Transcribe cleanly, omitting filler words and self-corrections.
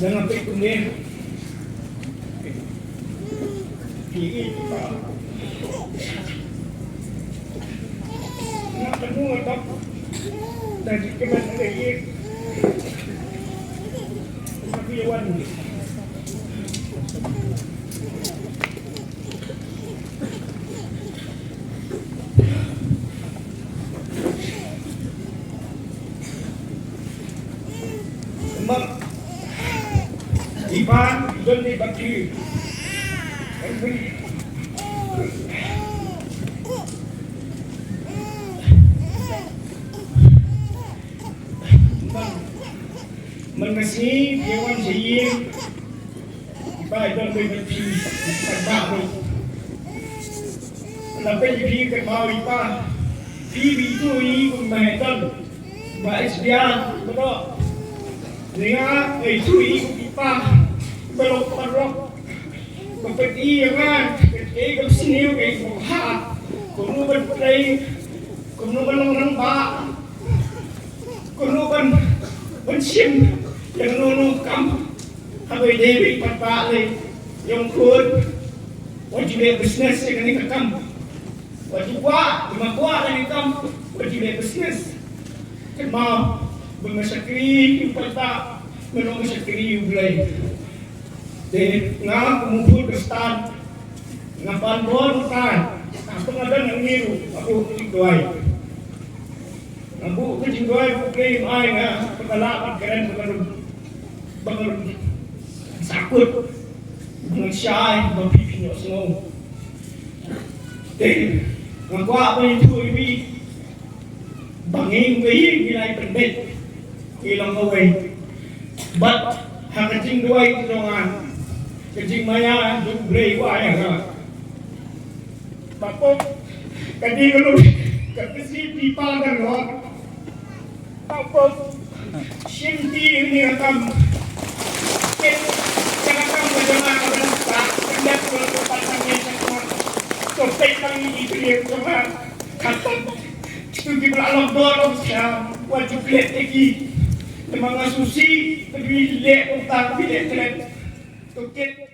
Jangan pikir ni. Kiri kita. Nak temu tak? Dari keman lagi. Tapi wan. Mak Iban dan di baki. Mengasih dewan saya Iban dan di baki terbang. Lepas di kynmaw Iban, itu pun Maheh By HDR betul. Dengan itu kita belok berpeti kan, kita sini kita hak, kuno berplay, kuno berlong bak, kuno bersim, yang nunu kam, habis David papa le, yang khun, wajib bisnes yang ni kam, wajib buat, cuma buat yang kam, wajib bisnes, kynmaw. Bermasyakri pada menunggu masyakri ulai. Jadi ngam kumpul bestan, ngapan bon kan. Aku ngadan yang niru, aku kucing doai. Aku kucing doai bukai mai ngah pengalaman keren bangun sakut, bangun syai, bangun pipi nyok semua. Jadi ngaku apa itu ibi banging bayi nilai pendek. Ilang away. But hakajing duay tulungan. Kajing maya dublay waya nga. Tapos kadi kalau kasi pipa dan hot. Tapos shinti ini akan jangan berjamaah dengan tak kendak berpatangnya sama. Sopek kami itu yang sama. Kata itu dibelalok dorong siam wajib lihat lagi. Mga susi, pag-bilek, utang, bilek, tukit.